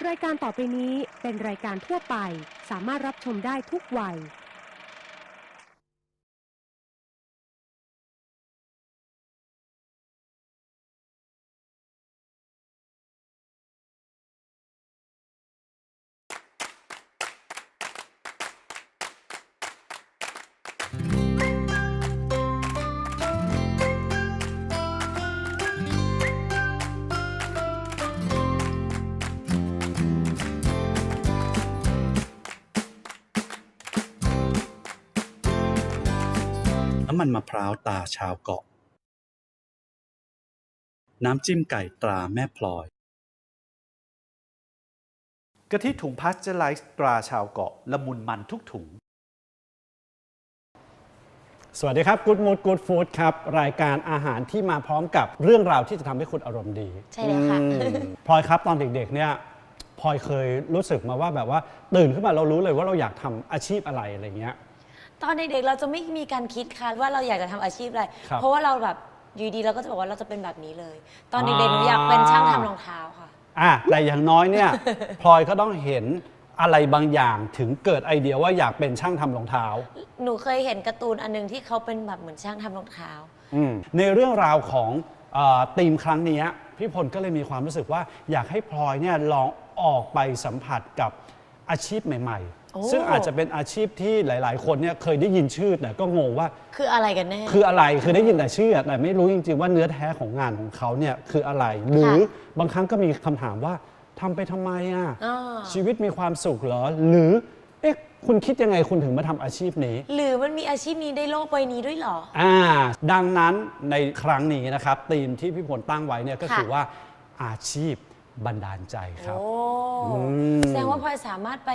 รายการต่อไปนี้เป็นรายการทั่วไปสามารถรับชมได้ทุกวัยน้ำมันมะพร้าวตราชาวเกาะน้ำจิ้มไก่ตราแม่พลอยกะทิถุงพาสเจอร์ไลซ์ตราชาวเกาะละมุนมันทุกถุงสวัสดีครับ Good Mood Good Food ครับรายการอาหารที่มาพร้อมกับเรื่องราวที่จะทำให้คุณอารมณ์ดี ใช่เลยค่ะ พลอยครับตอนเด็กๆเนี่ยพลอยเคยรู้สึกมาว่าแบบว่าตื่นขึ้นมาเรารู้เลยว่าเราอยากทำอาชีพอะไรอะไรเงี้ยตอนเด็กๆเราจะไม่มีการคิดค่ะว่าเราอยากจะทำอาชีพอะไร ครับ เพราะว่าเราแบบอยู่ดีเราก็จะบอกว่าเราจะเป็นแบบนี้เลย ตอนเด็กๆหนูอยากเป็นช่างทำรองเท้าค่ะ แต่อย่างน้อยเนี่ย พลอยก็ต้องเห็นอะไรบางอย่างถึงเกิดไอเดียว่าอยากเป็นช่างทำรองเท้า หนูเคยเห็นการ์ตูนอันนึงที่เขาเป็นแบบเหมือนช่างทำรองเท้า ในเรื่องราวของธีมครั้งนี้พี่พลก็เลยมีความรู้สึกว่าอยากให้พลอยเนี่ยลองออกไปสัมผัสกับอาชีพใหม่ โอ้ ๆ ซึ่งอาจจะเป็นอาชีพที่หลายๆ คนเนี่ยเคยได้ยินชื่อแต่ก็งงว่า คืออะไรกันแน่ คืออะไรคือได้ยินแต่ชื่อแต่ไม่รู้จริงๆว่าเนื้อแท้ของงานของเขาเนี่ยคืออะไร หรือบางครั้งก็มีคำถามว่าทำไปทำไมชีวิตมีความสุขเหรอหรือคุณคิดยังไงคุณถึงมาทำอาชีพนี้หรือมันมีอาชีพนี้ในโลกใบนี้ด้วยเหรอ ดังนั้นในครั้งนี้นะครับธีมที่พี่พลตั้งไว้เนี่ยก็คือว่าอาชีพบันดาลใจครับ โอ้แสดงว่าพลอยสามารถไป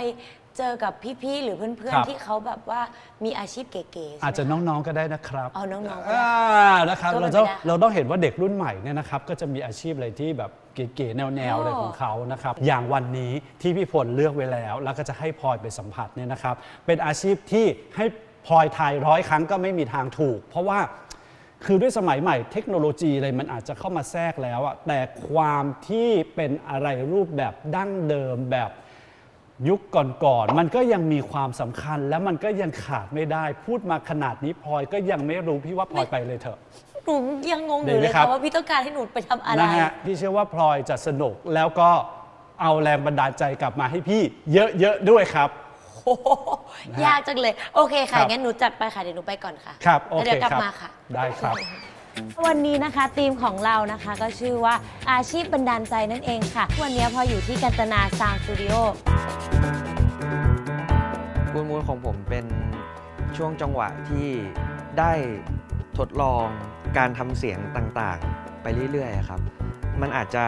เจอกับพี่ๆหรือเพื่อนๆที่เขาแบบว่ามีอาชีพเก๋ๆ อาจจะน้องๆก็ได้นะครับเอาน้องๆก็ได้ นะครับ ก็ไม่ เรา เป็นไร ต้องเห็นว่าเด็กรุ่นใหม่เนี่ยนะครับก็จะมีอาชีพอะไรที่แบบเก๋ๆแนวๆอะไรของเขานะครับอย่างวันนี้ที่พี่พลเลือกไว้แล้วแล้วก็จะให้พลอยไปสัมผัสเนี่ยนะครับเป็นอาชีพที่ให้พลอยทาย100 ครั้งก็ไม่มีทางถูก เพราะว่าคือด้วยสมัยใหม่เทคโนโลยีอะไรมันอาจจะเข้ามาแทรกแล้วแต่ความที่เป็นอะไรรูปแบบดั้งเดิมแบบยุคก่อนๆมันก็ยังมีความสำคัญและมันก็ยังขาดไม่ได้พูดมาขนาดนี้พลอยก็ยังไม่รู้พี่ว่าพลอยไปเลยเถอะ หนูยังงงอยู่เลยค่ะว่าพี่ต้องการให้หนูไปทำอะไร นะฮะพี่เชื่อว่าพลอยจะสนุกแล้วก็เอาแรงบันดาลใจกลับมาให้พี่เยอะๆด้วยครับ โอ้โหยากจังเลย โอเคค่ะ งั้นหนูจัดไปค่ะ เดี๋ยวหนูไปก่อนค่ะ ครับโอ แล้ว เค เดี๋ยวกลับ ครับ มาค่ะ ได้ครับ วันนี้นะคะธีมของเรานะคะก็ชื่อว่าอาชีพบันดาลใจนั่นเองค่ะ วันนี้พออยู่ที่กันตนาซาวด์สตูดิโอ กูดมูดของผมเป็นช่วงจังหวะที่ได้ทดลองการทำเสียงต่างๆ ไปเรื่อยๆครับมันอาจจะ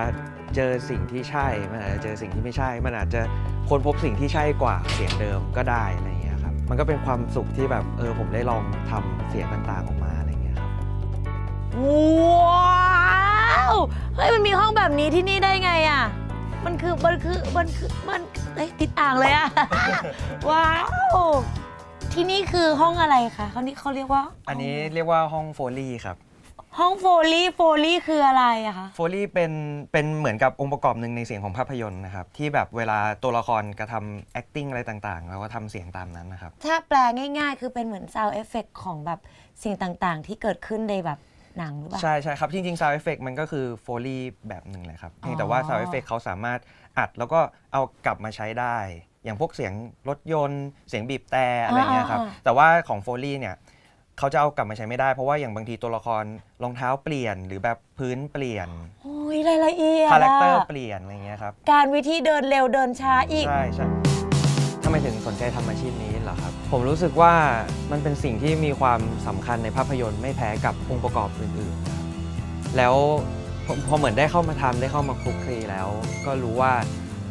เจอสิ่งที่ใช่มันอาจจะเจอสิ่งที่ไม่ใช่มันอาจจะค้นพบสิ่งที่ใช่กว่าเสียงเดิมก็ได้อะไรอย่างเงี้ยครับมันก็เป็นความสุขที่แบบผมได้ลองทำเสียงต่างๆออกมาอะไรอย่างเงี้ยครับ ว้าวเฮ้ยมันมีห้องแบบนี้ที่นี่ได้ไงอ่ะมันติดอ่างเลยอ่ะ ว้าวที่นี่คือห้องอะไรคะเขาเรียกว่า อันนี้เรียกว่าห้องโฟลี่ครับ ห้องโฟลี่คืออะไรอะคะ โฟลี่เป็นเหมือนกับองค์ประกอบหนึ่งในเสียงของภาพยนตร์นะครับที่แบบเวลาตัวละครกระทำ acting อะไรต่างๆเราก็ทำเสียงตามนั้นนะครับ ถ้าแปลง่ายๆ คือเป็นเหมือน sound effect ของแบบสิ่งต่างๆ ที่เกิดขึ้นในแบบหนังหรือเปล่า ใช่ครับจริงๆ sound effect มันก็คือโฟลี่แบบหนึ่งเลยครับเพียงแต่ว่า sound effect เขาสามารถอัดแล้วก็เอากลับมาใช้ได้ อย่างพวกเสียงรถยนต์เสียงบีบแต่อะไรเงี้ยครับแต่ว่าของโฟลี่เนี่ยเขาจะเอากลับมาใช้ไม่ได้เพราะว่าอย่างบางทีตัวละครรองเท้าเปลี่ยนหรือแบบพื้นเปลี่ยน โอ้ยรายละเอียด คาแรคเตอร์เปลี่ยนอะไรเงี้ยครับ การวิธีเดินเร็วเดินช้าอีก ใช่ทำไมถึงสนใจทำอาชีพนี้เหรอครับผมรู้สึกว่ามันเป็นสิ่งที่มีความสำคัญในภาพยนตร์ไม่แพ้กับองค์ประกอบอื่นๆนะครับแล้วพอเหมือนได้เข้ามาทำได้เข้ามาคลุกคลีแล้ว ก็รู้ว่า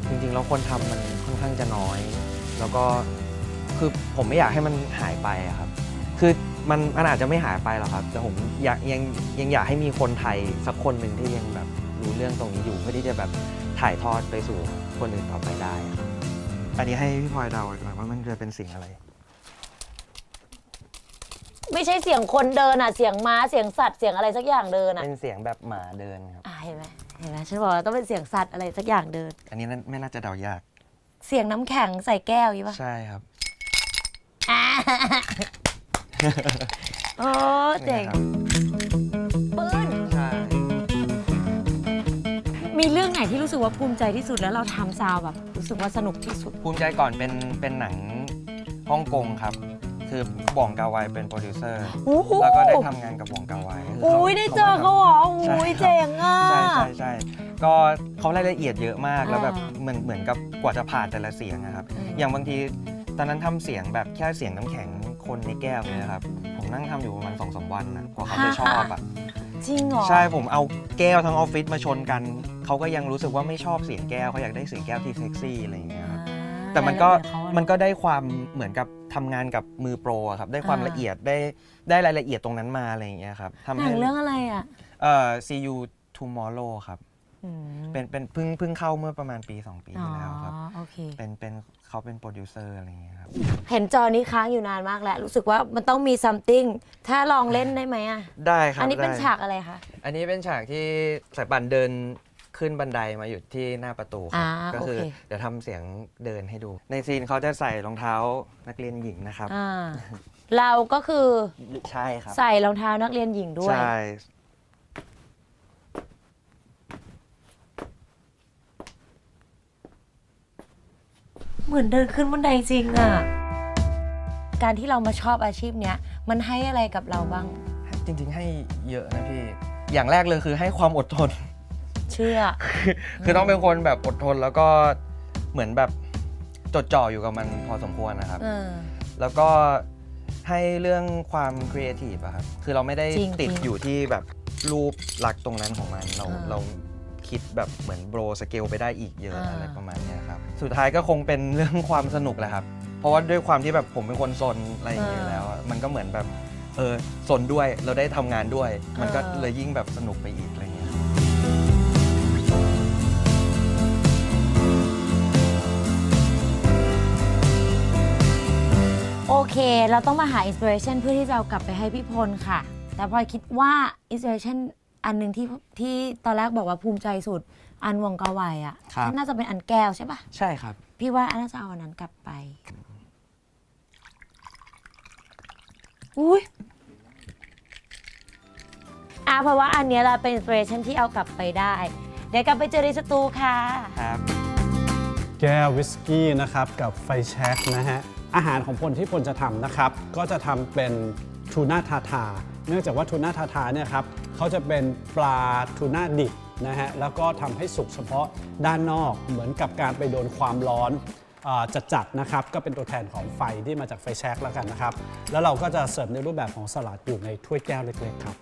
จริงๆแล้วคนทำมันค่อนข้างจะน้อย แล้วก็คือผมไม่อยากให้มันหายไปอะครับคือมันอาจจะไม่หายไปหรอกครับแต่ผมยังอยากให้มีคนไทยสักคนหนึ่งที่ยังแบบรู้เรื่องตรงนี้อยู่เพื่อที่จะแบบถ่ายทอดไปสู่คนอื่นต่อไปได้ครับอันนี้ให้พี่พลอยเดาก่อนว่ามันจะเป็นสิ่งอะไร ไม่ใช่เสียงคนเดินอ่ะเสียงม้าเสียงสัตว์เสียงอะไรสักอย่างเดินอ่ะ เป็นเสียงแบบหมาเดินครับ เห็นไหม เห็นไหมฉันบอกว่าต้องเป็นเสียงสัตว์อะไรสักอย่างเดิน อันนี้ไม่น่าจะเดายาก เสียงน้ำแข็งใส่แก้วอย่างนี้ปะ ใช่ครับ อ่า โอ้เจ๋ง นี่ครับ ปืน ใช่ มีเรื่องไหนที่รู้สึกว่าภูมิใจที่สุดแล้วเราทำซาวแบบรู้สึกว่าสนุกที่สุด ภูมิใจก่อนเป็นหนังฮ่องกงครับ คือบ่องกาไวเป็นโปรดิวเซอร์ โอ้โห แล้วก็ได้ทำงานกับบ่องกาไวคือ โอ้ยได้เจอเขาเหรอโอ้ยเจ๋งอ่ะ ใช่ก็เขารายละเอียดเยอะมาก แล้วแบบ อ่า เหมือนกับกว่าจะผ่านแต่ละเสียงนะครับ อืม อย่างบางทีตอนนั้นทำเสียงแบบแค่เสียงน้ำแข็งคนในแก้วเนี่ยนะครับ ผมนั่งทำอยู่ประมาณ2-3 วันนะกว่าเขาจะชอบอ่ะ จริงเหรอ ใช่ผมเอาแก้วทั้งออฟฟิศมาชนกัน เขาก็ยังรู้สึกว่าไม่ชอบเสียงแก้วเขาอยากได้เสียงแก้วที่เซ็กซี่อะไรอย่างเงี้ยครับ แต่มันก็ได้ความเหมือนกับทำงานกับมือโปรอะครับ ได้ความละเอียดได้รายละเอียดตรงนั้นมาอะไรอย่างเงี้ยครับทำ หนั ให้ งเรื่องอะไรอ่ะ See You Tomorrow ครับ อืม เป็นเพิ่งเข้าเมื่อประมาณปี2 ปี อ๋อ ที่แล้วครับ โอเค เขาเป็นโปรดิวเซอร์อะไรอย่างเงี้ยครับ เห็นจอนี้ค้างอยู่นานมากแล้วรู้สึกว่ามันต้องมี something ถ้าลองเล่นได้ไหมอ่ะ ได้ครับ อันนี้เป็น ได้ ฉากอะไรคะ อันนี้เป็นฉากที่สายป่านเดินขึ้นบันไดมาอยู่ที่หน้าประตูครับ ก็คือ โอเค เดี๋ยวทำเสียงเดินให้ดู ในซีนเขาจะใส่รองเท้านักเรียนหญิงนะครับ อ่าเราก็คือ ใช่ครับ ใส่รองเท้านักเรียนหญิงด้วย ใช่ เหมือนเดินขึ้นบันไดจริงอ่ะ การที่เรามาชอบอาชีพเนี้ยมันให้อะไรกับเราบ้าง จริงๆให้เยอะนะพี่ อย่างแรกเลยคือให้ความอดทน เชื่อ คือต้องเป็นคนแบบอดทนแล้วก็เหมือนแบบจดจ่ออยู่กับมันพอสมควรนะครับ แล้วก็ให้เรื่องความครีเอทีฟอะครับ คือเราไม่ได้ จริง ติด จริง อยู่ที่แบบรูปลักษณ์ตรงนั้นของมัน เราคิดแบบเหมือนโบรสเกลไปได้อีกเยอะอะไรประมาณเนี้ยครับ สุดท้ายก็คงเป็นเรื่องความสนุกแหละครับ เพราะว่าด้วยความที่แบบผมเป็นคนซนอะไรอย่างเงี้ยแล้วอะมันก็เหมือนแบบซนด้วยเราได้ทำงานด้วย มันก็เลยยิ่งแบบสนุกไปอีกอะไรเงี้ย โอเค เราต้องมาหาอินสปิเรชันเพื่อที่จะเอากลับไปให้พี่พลค่ะ แต่พลอยคิดว่าอินสปิเรชันอันหนึ่งที่ตอนแรกบอกว่าภูมิใจสุด อันวงกาไวอ่ะ ครับ น่าจะเป็นอันแก้วใช่ปะ ใช่ครับ พี่ว่าน่าจะเอาอันนั้นกลับไป อุ้ยเพราะว่าอันเนี้ยเราเป็นอินสปิเรชันที่เอากลับไปได้ เดี๋ยวกลับไปเจอในสตูค่ะ ครับ แก้ววิสกี้นะครับกับไฟแช็กนะฮะอาหารของพลที่พลจะทำนะครับก็จะทำเป็นทูน่าทาทาเนื่องจากว่าทูน่าทาทาเนี่ยครับเขาจะเป็นปลาทูน่าดิบนะฮะแล้วก็ทำให้สุกเฉพาะด้านนอกเหมือนกับการไปโดนความร้อนจัดๆนะครับก็เป็นตัวแทนของไฟที่มาจากไฟแช็กแล้วกันนะครับแล้วเราก็จะเสิร์ฟในรูปแบบของสลัดอยู่ในถ้วยแก้วเล็กๆครับ